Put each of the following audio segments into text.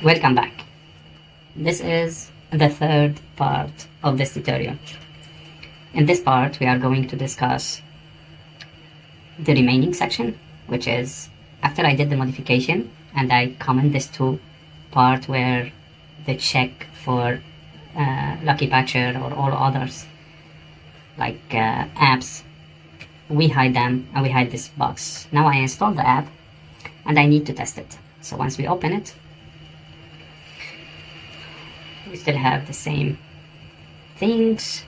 Welcome back. This is the third part of this tutorial. In this part, we are going to discuss the remaining section, which is after I did the modification and I comment this to part where the check for Lucky Patcher or all others like apps, we hide them and we hide this box. Now I installed the app and I need to test it. So once we open it, we still have the same things.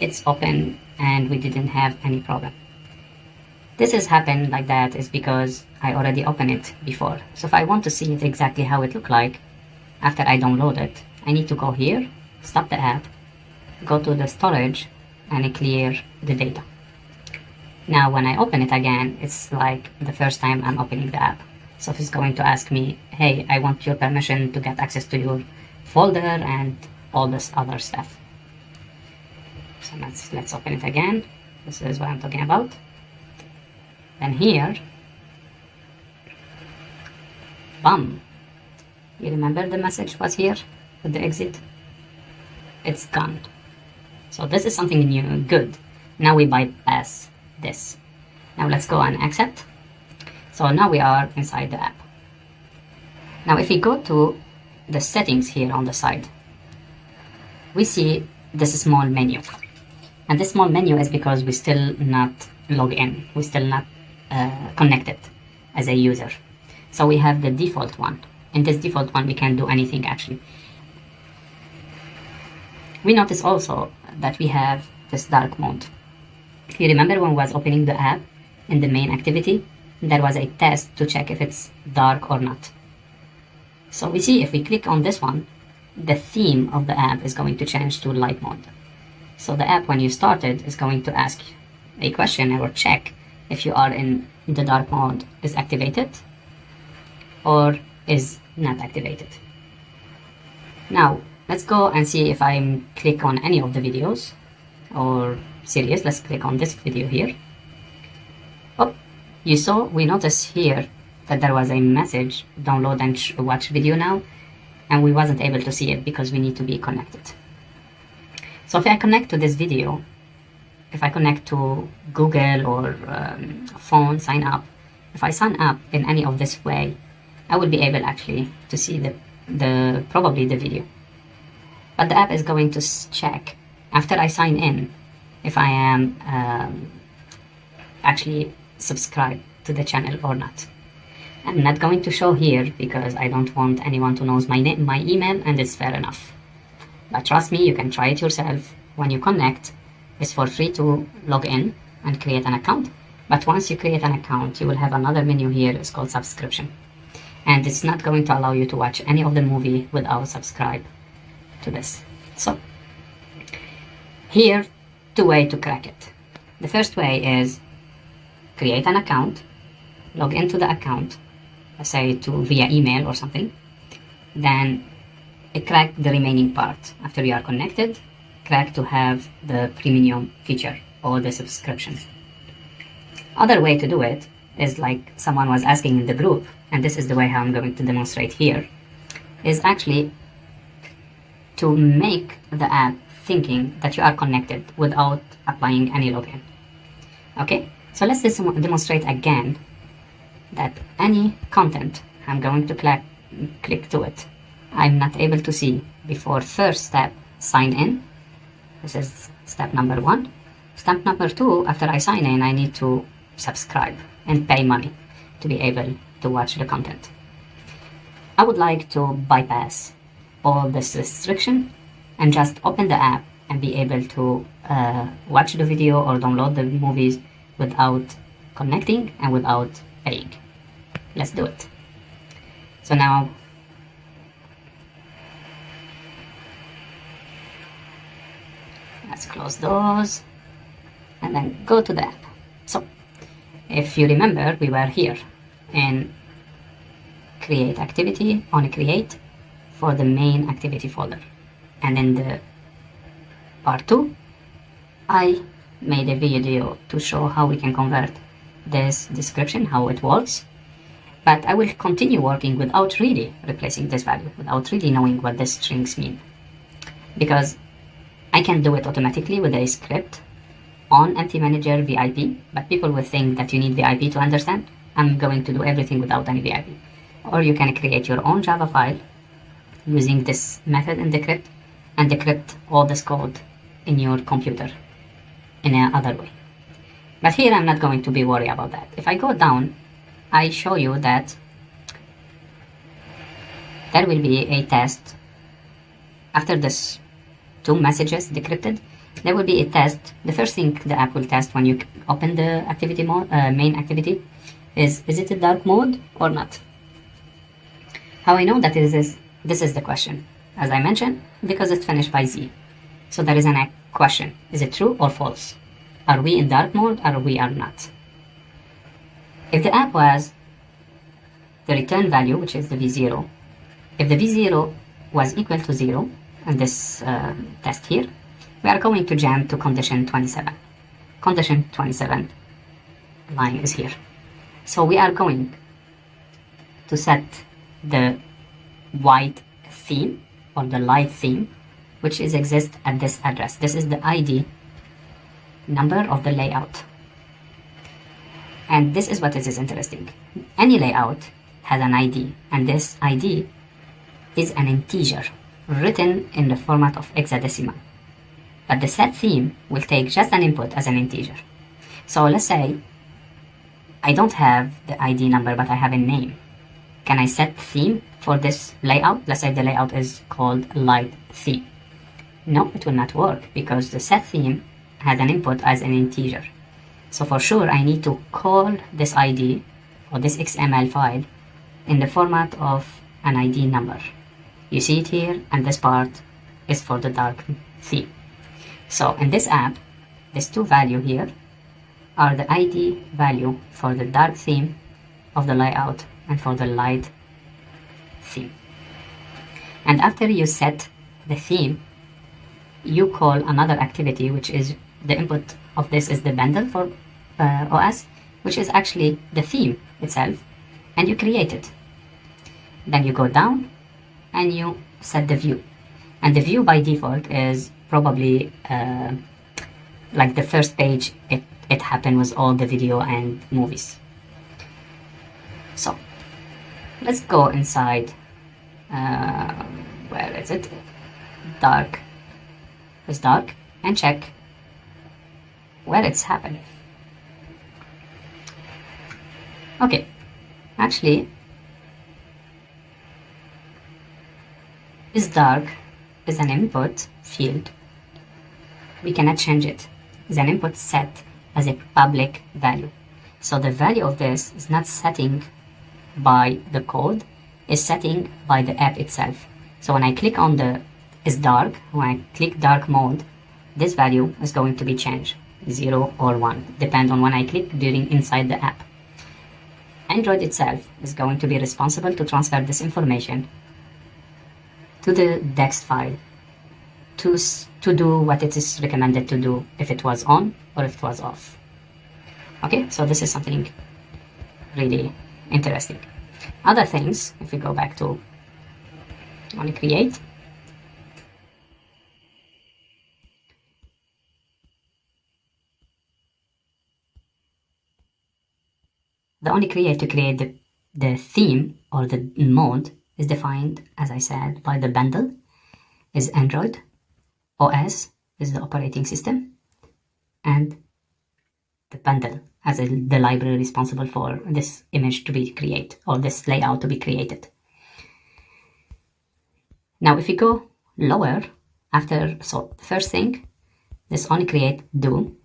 It's open and we didn't have any problem. This has happened like that is because I already opened it before. So if I want to see it exactly how it looked like after I download it, I need to go here, stop the app, go to the storage and clear the data. Now when I open it again, it's like the first time I'm opening the app. So it's going to ask me, hey, I want your permission to get access to your folder and all this other stuff. So let's open it again. This is what I'm talking about. And here, bam. You remember the message was here with the exit? It's gone. So this is something new, good. Now we bypass this. Now let's go and accept. So now we are inside the app. Now if we go to the settings here on the side, we see this small menu. And this small menu is because we still not log in. We still not connected as a user. So we have the default one. In this default one, we can't do anything actually. We notice also that we have this dark mode. You remember when we was opening the app in the main activity? There was a test to check if it's dark or not. So we see if we click on this one, the theme of the app is going to change to light mode. So the app when you started is going to ask a question or check if you are in the dark mode is activated or is not activated. Now let's go and see if I click on any of the videos or series. Let's click on this video here. Oh, you saw, we notice here that there was a message, download and watch video now, and we wasn't able to see it because we need to be connected. So if I connect to this video, if I connect to Google or phone, sign up, if I sign up in any of this way, I will be able actually to see probably the video. But the app is going to check after I sign in if I am actually subscribed to the channel or not. I'm not going to show here because I don't want anyone to know my name, my email, and it's fair enough. But trust me, you can try it yourself. When you connect, it's for free to log in and create an account. But once you create an account, you will have another menu here. It's called subscription. And it's not going to allow you to watch any of the movie without subscribe to this. So here, two ways to crack it. The first way is create an account, log into the account, let's say via email or something, then crack the remaining part. After you are connected, crack to have the premium feature or the subscription. Other way to do it is like someone was asking in the group, and this is the way how I'm going to demonstrate here, is actually to make the app thinking that you are connected without applying any login. Okay, so let's demonstrate again that any content I'm going to click to it, I'm not able to see before first step, sign in. This is step number 1. Step number 2, after I sign in, I need to subscribe and pay money to be able to watch the content. I would like to bypass all this restriction and just open the app and be able to watch the video or download the movies without connecting and without paying. Let's do it. So now let's close those and then go to the app. So if you remember, we were here in create activity, on create for the main activity folder, and in the part 2 I made a video to show how we can convert this description, how it works, But I will continue working without really replacing this value, without really knowing what these strings mean. Because I can do it automatically with a script on Empty Manager VIP, but people will think that you need VIP to understand. I'm going to do everything without any VIP. Or you can create your own Java file using this method in decrypt and decrypt all this code in your computer in another way. But here I'm not going to be worried about that. If I go down, I show you that there will be a test after this 2 messages decrypted. There will be a test. The first thing the app will test when you open the activity mode, main activity, is it a dark mode or not? How I know that this is the question, as I mentioned, because it's finished by Z. So there is a question: is it true or false? Are we in dark mode or we are not? If the app was the return value, which is the V0, if the V0 was equal to 0, and this test here, we are going to jump to condition 27. Condition 27 line is here. So we are going to set the white theme or the light theme, which exists at this address. This is the ID number of the layout. And this is what is interesting. Any layout has an ID, and this ID is an integer written in the format of hexadecimal. But the set theme will take just an input as an integer. So let's say I don't have the ID number, but I have a name. Can I set theme for this layout? Let's say the layout is called light theme. No, it will not work because the set theme has an input as an integer. So for sure, I need to call this ID or this XML file in the format of an ID number. You see it here, and this part is for the dark theme. So in this app, these 2 values here are the ID value for the dark theme of the layout and for the light theme. And after you set the theme, you call another activity, which is the input of this is the bundle for OS, which is actually the theme itself, and you create it. Then you go down and you set the view, and the view by default is probably like the first page it happened with all the video and movies. So let's go inside, where is it? Dark. It's dark, and check where it's happening. Okay, actually this dark is an input field. We cannot change it. It's an input set as a public value. So the value of this is not setting by the code, it's setting by the app itself. So when I click on the is dark, when I click dark mode, this value is going to be changed, 0 or 1, depend on when I click during inside the app. Android itself is going to be responsible to transfer this information to the text file to do what it is recommended to do if it was on or if it was off. Okay, so this is something really interesting. Other things, if we go back to only create, the only create to create the theme or the mode is defined, as I said, by the bundle is Android, OS is the operating system, and the bundle as the library responsible for this image to be created or this layout to be created. Now if we go lower after, so the first thing, this only create do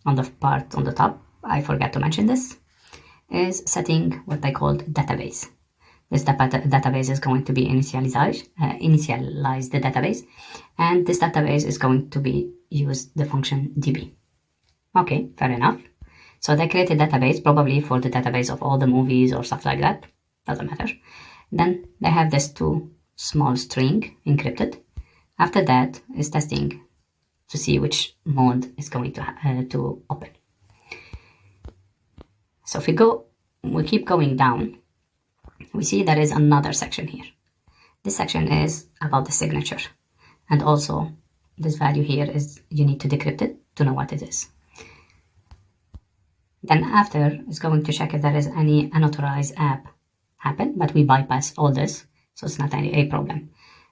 on the part on the top, I forgot to mention this, is setting what they called database. This database is going to be initialize the database, and this database is going to be use the function db. Okay, fair enough. So they create a database, probably for the database of all the movies or stuff like that, doesn't matter. Then they have this 2 small string encrypted. After that is testing to see which mode is going to open. So if we keep going down, we see there is another section here. This section is about the signature, and also this value here is you need to decrypt it to know what it is. Then after, it's going to check if there is any unauthorized app happen, but we bypass all this, so it's not a problem.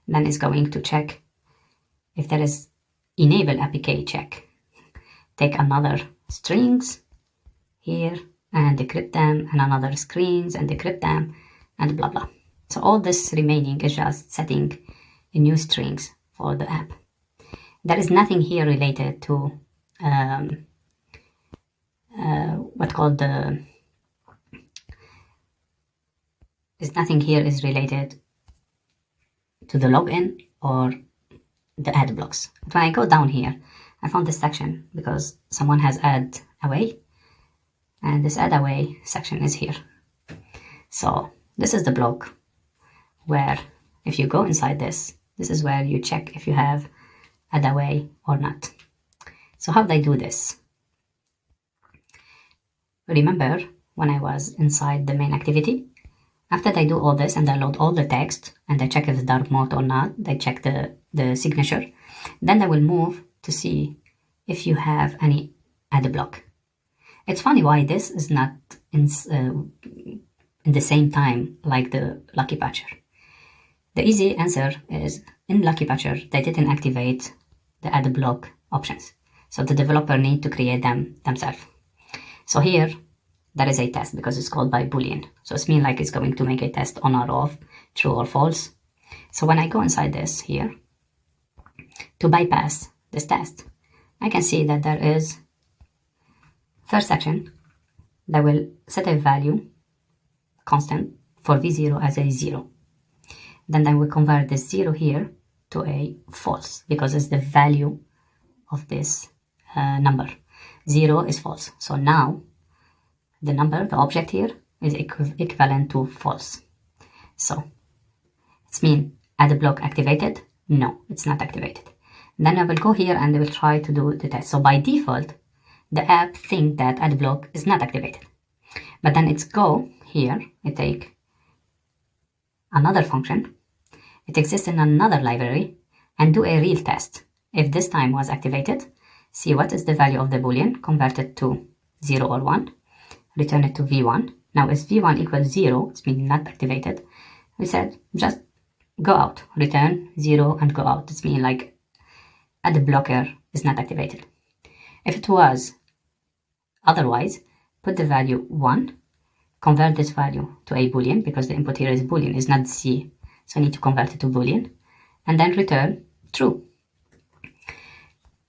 Then it's going to check if there is enable APK check. Take another strings here and decrypt them, and another screens and decrypt them, and blah blah. So all this remaining is just setting new strings for the app. There is nothing here related to nothing here is related to the login or the ad blocks. But when I go down here, I found this section because someone has add away, and this add away section is here. So this is the block where if you go inside this is where you check if you have add away or not. So how do I do this? Remember when I was inside the main activity? After they do all this and they load all the text and they check if it's dark mode or not, they check the signature, then they will move to see if you have any add block. It's funny why this is not in the same time like the Lucky Patcher. The easy answer is in Lucky Patcher, they didn't activate the add block options. So the developer need to create them themselves. So here, there is a test because it's called by Boolean. So it's mean like it's going to make a test on or off, true or false. So when I go inside this here, to bypass this test, I can see that there is first section that will set a value constant for v0 as a 0. Then I will convert this 0 here to a false because it's the value of this number. 0 is false. So now the number, the object here, is equivalent to false. So it's mean add block activated? No, it's not activated. Then I will go here and I will try to do the test. So by default, the app think that add block is not activated. But then it's go here, it take another function, it exists in another library, and do a real test. If this time was activated, see what is the value of the boolean, convert it to 0 or 1, return it to v1. Now if v1 equals 0, it's mean not activated, we said just go out, return 0 and go out. It's mean like add blocker is not activated. If it was otherwise, put the value 1, convert this value to a boolean because the input here is boolean, is not C, so I need to convert it to boolean, and then return true.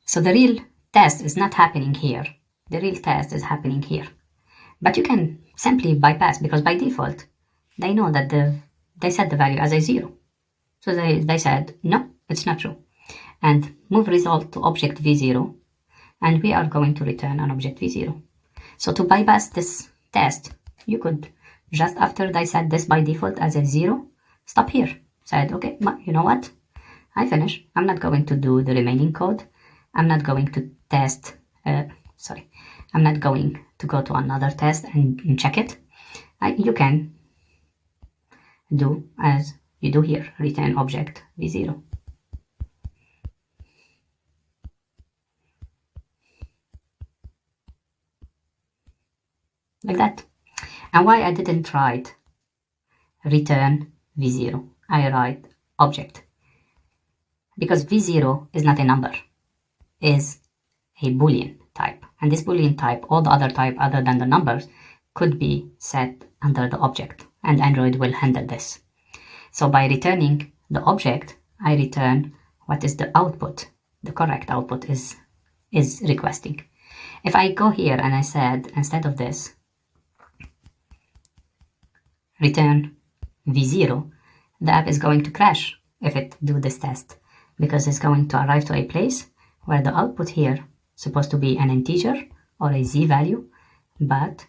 So the real test is not happening here, the real test is happening here. But you can simply bypass because by default they know that they set the value as a 0. So they said no, it's not true, and move result to object v0, and we are going to return an object v0. So to bypass this test, you could just after they set this by default as a 0, stop here. Said okay, you know what? I finish. I'm not going to do the remaining code. I'm not going to test. I'm not going to go to another test and check it. You can do as you do here, return object v0. Like that. And why I didn't write return v0, I write object. Because v0 is not a number, is a boolean type. And this boolean type, all the other type other than the numbers, could be set under the object, and Android will handle this. So by returning the object, I return what is the output, the correct output is requesting. If I go here and I said, instead of this, return v0, the app is going to crash if it do this test, because it's going to arrive to a place where the output here supposed to be an integer or a z value, but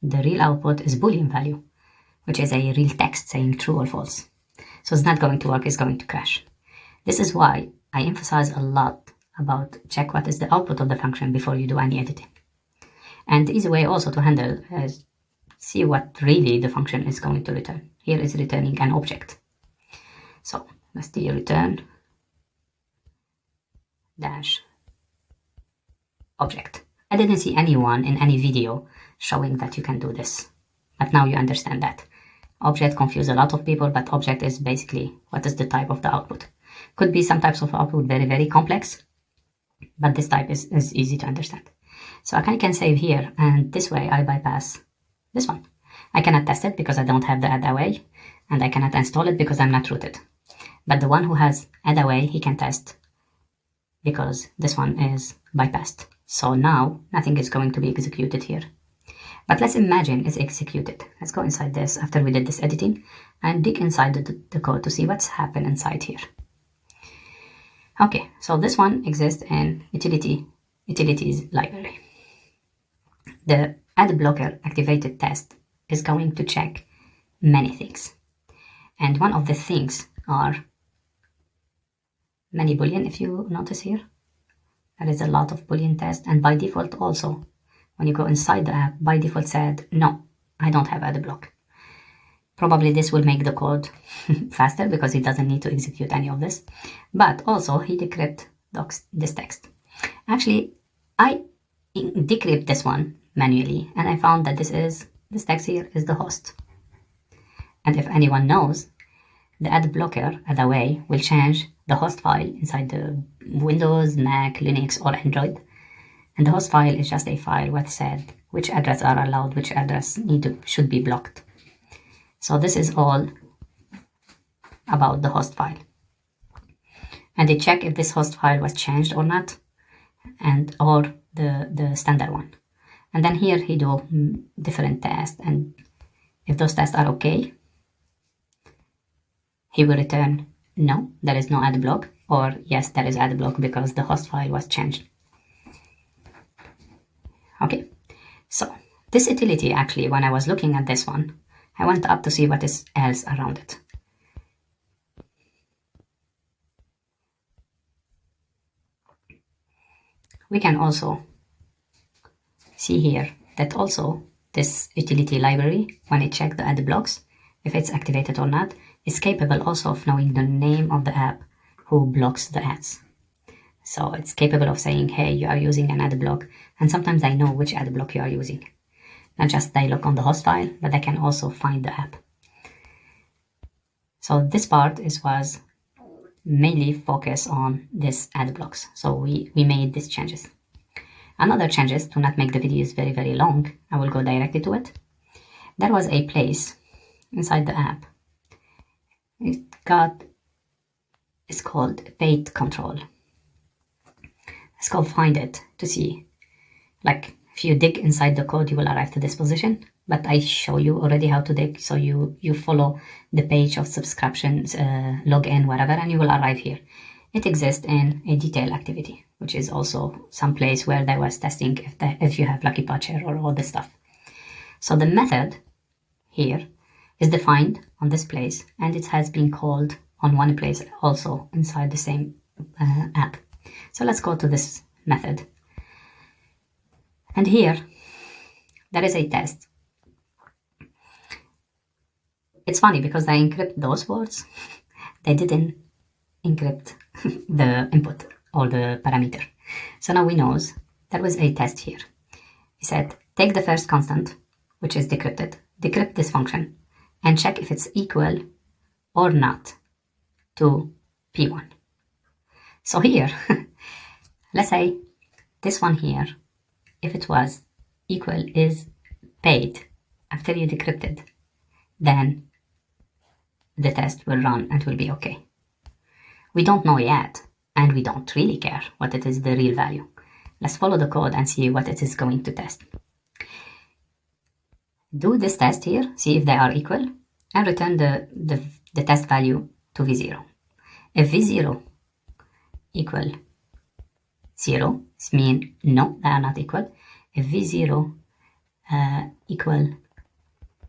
the real output is boolean value, which is a real text saying true or false. So it's not going to work, it's going to crash. This is why I emphasize a lot about check what is the output of the function before you do any editing. And the easy way also to handle is see what really the function is going to return. here is returning an object. So let's do return dash object. I didn't see anyone in any video showing that you can do this, but now you understand that. Object confuse a lot of people, but object is basically what is the type of the output. Could be some types of output very, very complex, but this type is easy to understand. So I can save here, and this way I bypass this one. I cannot test it because I don't have the add away, and I cannot install it because I'm not rooted. But the one who has add away, he can test because this one is bypassed. So now nothing is going to be executed here. But let's imagine it's executed. Let's go inside this after we did this editing and dig inside the code to see what's happened inside here. Okay, so this one exists in utilities library. The add blocker activated test is going to check many things. And one of the things are many boolean, if you notice here. There is a lot of boolean tests, and by default also, when you go inside the app, by default said, no, I don't have add block. Probably this will make the code faster because it doesn't need to execute any of this. But also he decrypt this text. Actually, I decrypt this one manually, and I found that this text here is the host. And if anyone knows, the add blocker add away will change the host file inside the Windows, Mac, Linux, or Android. And the host file is just a file what said which address are allowed, which address should be blocked. So this is all about the host file. And they check if this host file was changed or not, or the standard one. And then here he do different tests, and if those tests are okay, he will return no, there is no add block, or yes, there is add block because the host file was changed. Okay, so this utility, actually, when I was looking at this one, I went up to see what is else around it. We can also see here that also this utility library, when it checks the add blocks, if it's activated or not, is capable also of knowing the name of the app who blocks the ads. So it's capable of saying, hey, you are using an ad block, and sometimes I know which ad block you are using. Not just they look on the host file, but they can also find the app. So this part was mainly focused on this ad blocks. So we made these changes. Another changes, to not make the videos very, very long, I will go directly to it. There was a place inside the app. It's called paid control. Let's go find it to see. Like, if you dig inside the code, you will arrive to this position. But I show you already how to dig, so you follow the page of subscriptions, login, whatever, and you will arrive here. It exists in a detail activity, which is also some place where they was testing if you have Lucky Patcher or all this stuff. So the method here is defined on this place, and it has been called on one place also inside the same app. So let's go to this method. And here, there is a test. It's funny because they encrypt those words. They didn't encrypt the input or the parameter. So now we know there was a test here. He said, take the first constant, which is decrypted, decrypt this function, and check if it's equal or not to P1. So here, let's say this one here, if it was equal is paid after you decrypted, then the test will run and will be okay. We don't know yet, and we don't really care what it is the real value. Let's follow the code and see what it is going to test. Do this test here, see if they are equal, and return the test value to V0. If V0 equal 0, this means no, they are not equal. If V0 equal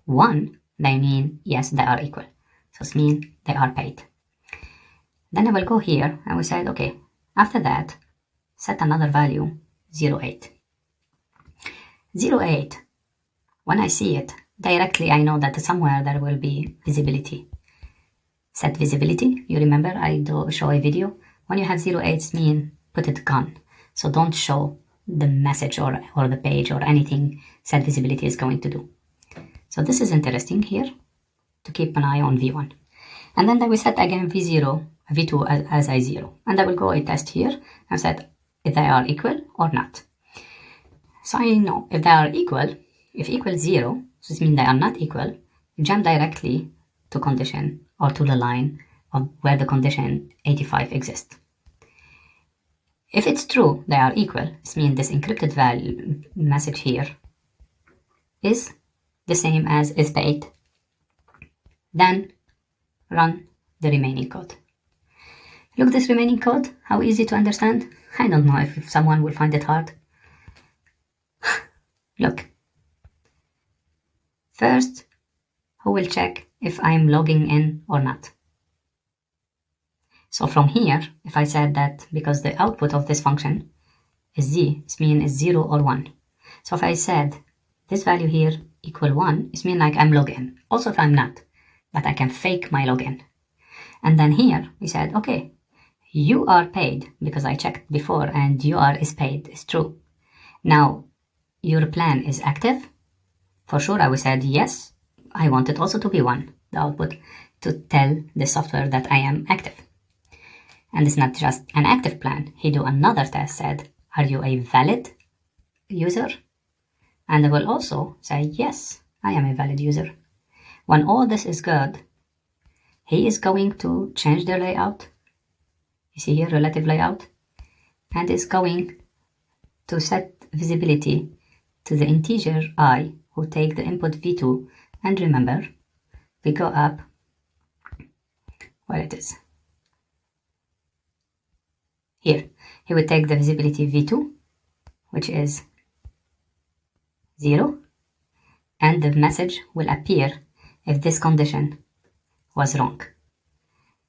1, they mean yes, they are equal. So this means they are paid. Then I will go here and we said, okay, after that, set another value, 0.8. 0.8, when I see it, directly I know that somewhere there will be visibility. Set visibility. You remember I do show a video. When you have 08s mean put it gone. So don't show the message or the page or anything set visibility is going to do. So this is interesting here to keep an eye on V1. And then I will set again V0, V2 as I0. And I will go a test here and set if they are equal or not. So I know if they are equal, if equal 0, so this means they are not equal, jump directly to condition or to the line of where the condition 85 exists. If it's true they are equal, this means this encrypted value message here is the same as is paid. Then run the remaining code. Look this remaining code, how easy to understand. I don't know if someone will find it hard. Look. First, who will check if I'm logging in or not? So from here, if I said that because the output of this function is z, this means is 0 or 1. So if I said this value here equal 1, it means like I'm logged in. Also if I'm not, but I can fake my login. And then here we said, okay, you are paid because I checked before and you are is paid is true. Now your plan is active. For sure I will said yes, I want it also to be 1, the output, to tell the software that I am active. And it's not just an active plan. He do another test, said, are you a valid user? And I will also say, yes, I am a valid user. When all this is good, he is going to change the layout. You see here, relative layout, and is going to set visibility to the integer I who take the input v2. And remember, we go up where it is. Here, he will take the visibility v2, which is 0, and the message will appear if this condition was wrong.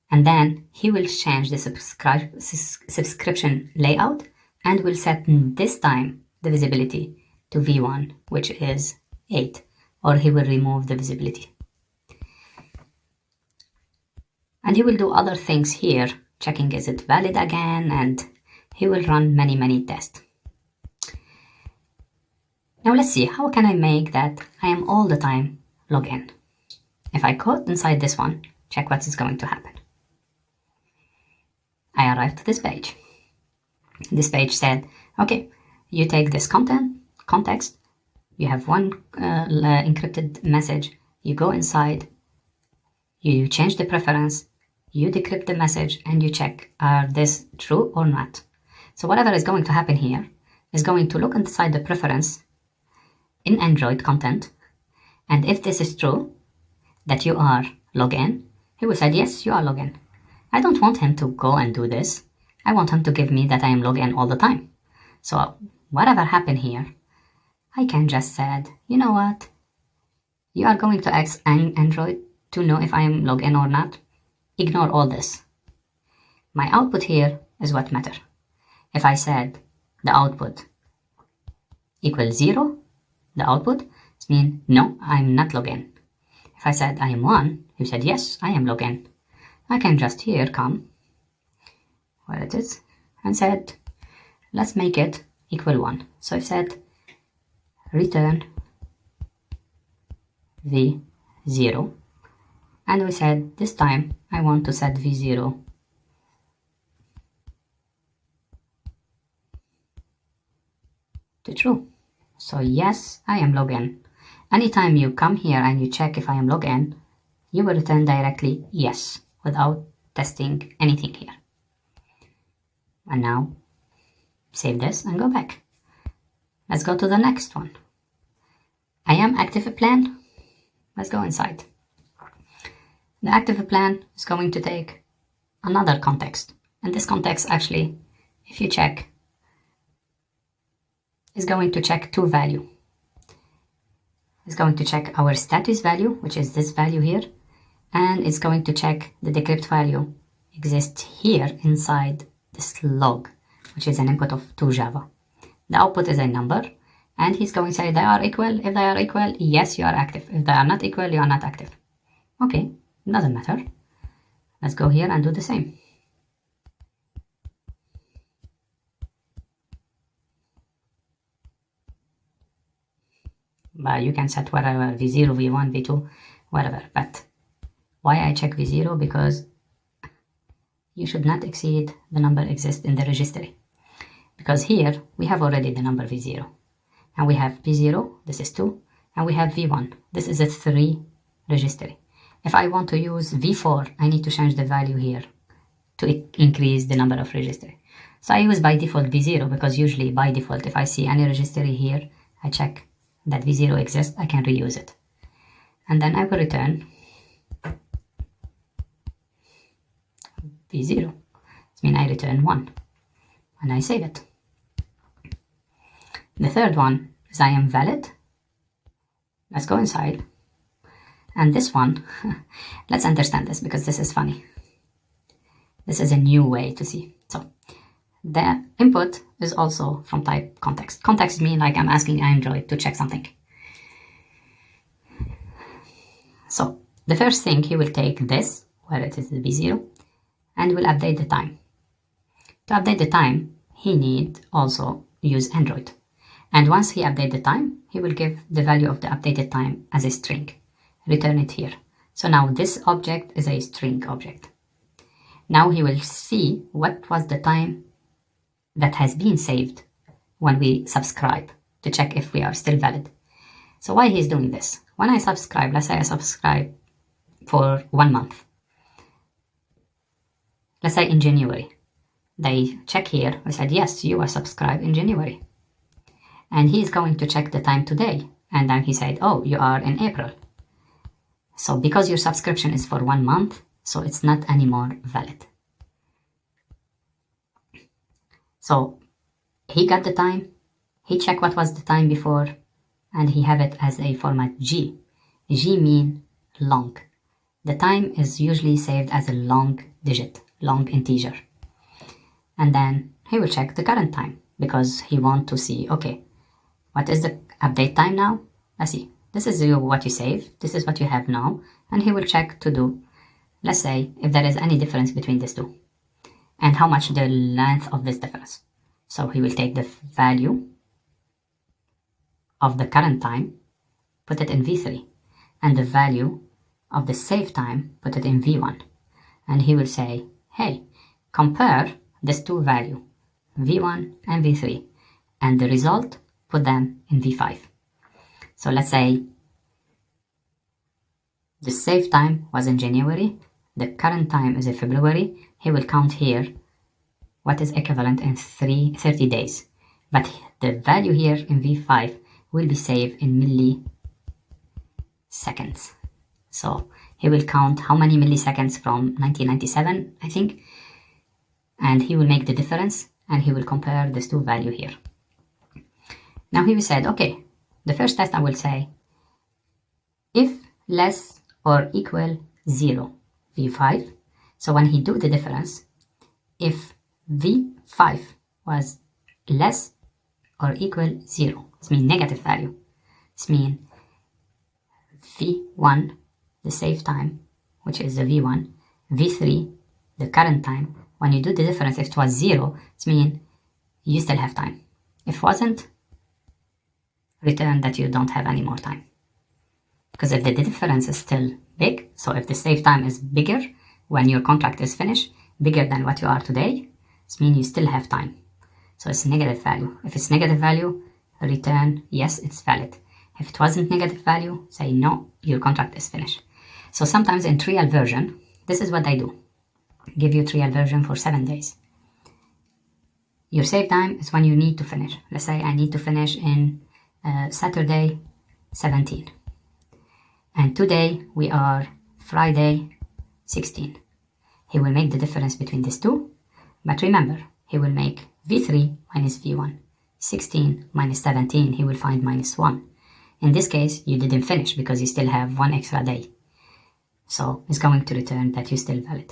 And then he will change the subscription layout and will set this time the visibility to v1, which is 8, or he will remove the visibility. And he will do other things here, checking is it valid again, and he will run many tests. Now let's see, how can I make that I am all the time log in? If I code inside this one, check what is going to happen. I arrived to this page. This page said, okay, you take this context, you have one encrypted message, you go inside, you change the preference, you decrypt the message, and you check, are this true or not? So whatever is going to happen here is going to look inside the preference in Android content, and if this is true, that you are logged in, he will say, yes, you are logged in. I don't want him to go and do this. I want him to give me that I am logged in all the time. So whatever happened here, I can just said, you know what? You are going to ask Android to know if I am logged in or not. Ignore all this. My output here is what matter. If I said the output equals 0, the output means no, I'm not logged in. If I said I am 1, you said yes, I am logged in. I can just here come where it is and said let's make it equal 1. So I said return v0, and we said this time I want to set v0 to true. So yes, I am logged in. Anytime you come here and you check if I am logged in, you will return directly yes, without testing anything here. And now save this and go back. Let's go to the next one. I am active plan. Let's go inside. The active plan is going to take another context, and this context actually, if you check, is going to check two values. It's going to check our status value, which is this value here, and it's going to check the decrypt value exists here inside this log, which is an input of to Java. The output is a number, And he's going to say they are equal. If they are equal, yes, you are active. If they are not equal, you are not active. Okay, doesn't matter. Let's go here and do the same. But you can set whatever, V0, V1, V2, whatever. But why I check V0? Because you should not exceed the number exist in the registry. Because here we have already the number V0. And we have V0, this is 2, and we have V1, this is a 3 registry. If I want to use V4, I need to change the value here to increase the number of registry. So I use by default V0 because usually by default, if I see any registry here, I check that V0 exists, I can reuse it. And then I will return V0. This means I return 1 and I save it. The third one is I am valid. Let's go inside. And this one, let's understand this because this is funny. This is a new way to see. So the input is also from type context. Context means like I'm asking Android to check something. So the first thing, he will take this, where it is the V0, and will update the time. To update the time, he need also use Android. And once he updates the time, he will give the value of the updated time as a string. Return it here. So now this object is a string object. Now he will see what was the time that has been saved when we subscribe to check if we are still valid. So why he's doing this? When I subscribe, let's say I subscribe for 1 month. Let's say in January. They check here, I said, yes, you are subscribed in January. And he's going to check the time today. And then he said, oh, you are in April. So because your subscription is for 1 month, so it's not anymore valid. So he got the time, he checked what was the time before, and he have it as a format G. G mean long. The time is usually saved as a long digit, long integer. And then he will check the current time because he want to see, okay, what is the update time now? Let's see. This is what you save. This is what you have now. And he will check to do, let's say, if there is any difference between these two. And how much the length of this difference. So he will take the value of the current time, put it in V3. And the value of the save time, put it in V1. And he will say, hey, compare these two values, V1 and V3. And the result, put them in V5. So let's say the save time was in January, the current time is in February. He will count here what is equivalent in 30 days. But the value here in V5 will be saved in milliseconds. So he will count how many milliseconds from 1997, I think, and he will make the difference and he will compare these two values here. Now he said, okay, the first test I will say, if less or equal 0, V5. So when he do the difference, if V5 was less or equal 0, this means negative value. This means V1, the save time, which is the V1, V3, the current time. When you do the difference, if it was 0, it means you still have time. If it wasn't, return that you don't have any more time. Because if the difference is still big, so if the save time is bigger when your contract is finished, bigger than what you are today, it means you still have time. So it's negative value. If it's negative value, return yes, it's valid. If it wasn't negative value, say no, your contract is finished. So sometimes in trial version, this is what they do. Give you trial version for 7 days. Your save time is when you need to finish. Let's say I need to finish in Saturday 17. And today we are Friday 16. He will make the difference between these two. But remember, he will make V3 minus V1. 16 minus 17, he will find minus 1. In this case, you didn't finish because you still have 1 extra day. So it's going to return that you're still valid.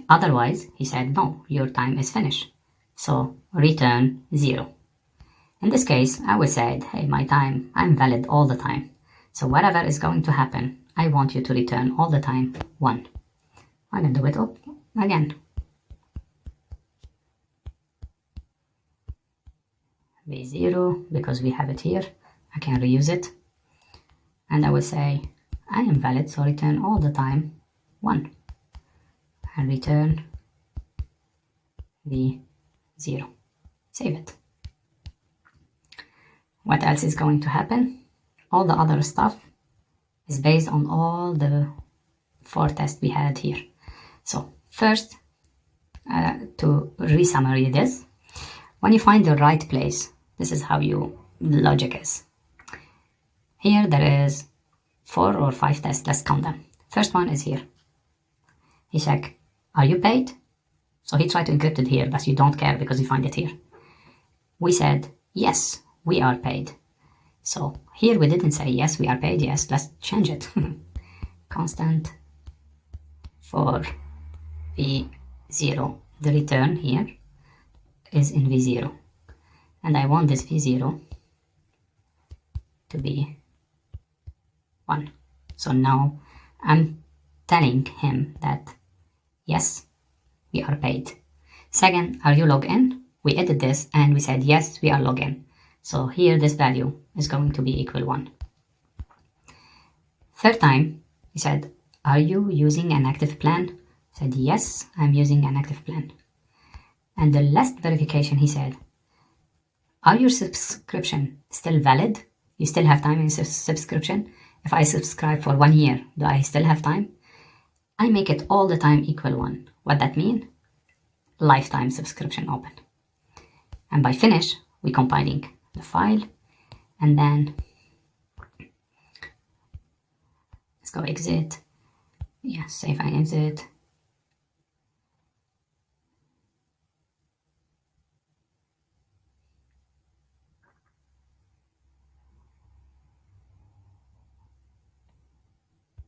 Otherwise, he said, no, your time is finished. So return 0. In this case, I would say, hey, my time, I'm valid all the time. So whatever is going to happen, I want you to return all the time 1. I'm going to do it again. V0, because we have it here, I can reuse it. And I will say, I am valid, so return all the time 1. And return V0. Save it. What else is going to happen? All the other stuff is based on all the 4 tests we had here. So first, to re-summary this, when you find the right place, this is how your logic is. Here there is 4 or 5 tests, let's count them. First one is here. He check, are you paid? So he tried to encrypt it here, but you don't care because you find it here. We said, yes, we are paid. So here we didn't say, yes, we are paid. Yes, let's change it. Constant for V0. The return here is in V0. And I want this V0 to be 1. So now I'm telling him that, yes, we are paid. Second, are you logged in? We edit this and we said, yes, we are logged in. So here this value is going to be equal 1. Third time, he said, are you using an active plan? I said, yes, I'm using an active plan. And the last verification, he said, are your subscription still valid? You still have time in subscription? If I subscribe for 1 year, do I still have time? I make it all the time equal 1. What that mean? Lifetime subscription open. And by finish, we compiling the file, and then let's go exit. Yeah, save and exit.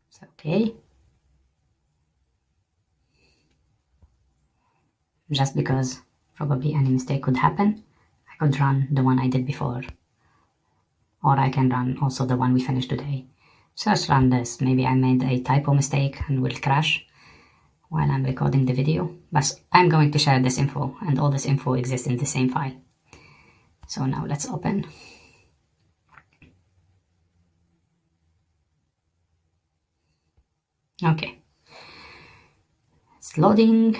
It's okay. Just because probably any mistake could happen, I could run the one I did before, or I can run also the one we finished today. So let's run this. Maybe I made a typo mistake and will crash while I'm recording the video, but I'm going to share this info, and all this info exists in the same file. So now let's open. Okay, it's loading.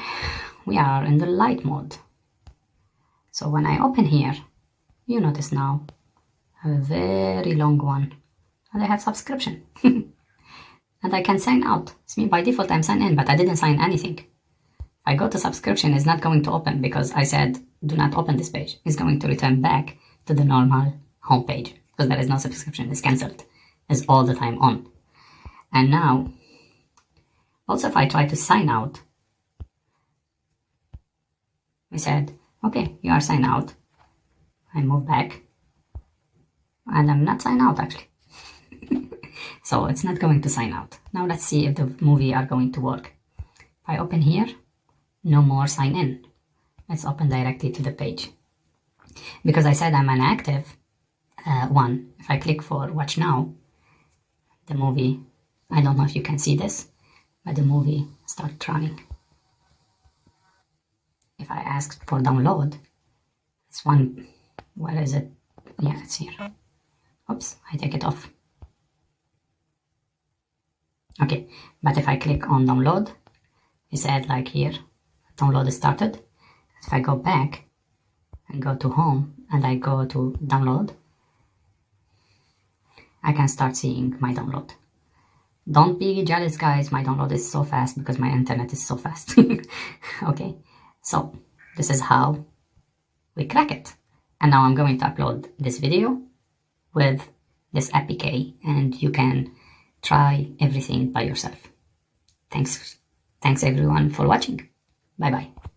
We are in the light mode. So when I open here, you notice now I have a very long one, and I have subscription. And I can sign out. It's me by default I'm signed in, but I didn't sign anything. If I go to subscription, it's not going to open because I said do not open this page. It's going to return back to the normal home page because there is no subscription. It's cancelled. It's all the time on. And now, also if I try to sign out, we said, okay, you are signed out. I move back, and I'm not signed out actually. So it's not going to sign out. Now let's see if the movie are going to work. If I open here, no more sign in. Let's open directly to the page. Because I said I'm an active one, if I click for watch now, the movie, I don't know if you can see this, but the movie starts running. If I ask for download, it's one, where is it? Yeah, it's here. Oops, I take it off. Okay, but if I click on download, it said like here, download is started. If I go back and go to home and I go to download, I can start seeing my download. Don't be jealous, guys, my download is so fast because my internet is so fast. Okay, so this is how we crack it. And now I'm going to upload this video with this APK, and you can try everything by yourself. Thanks everyone for watching. Bye bye.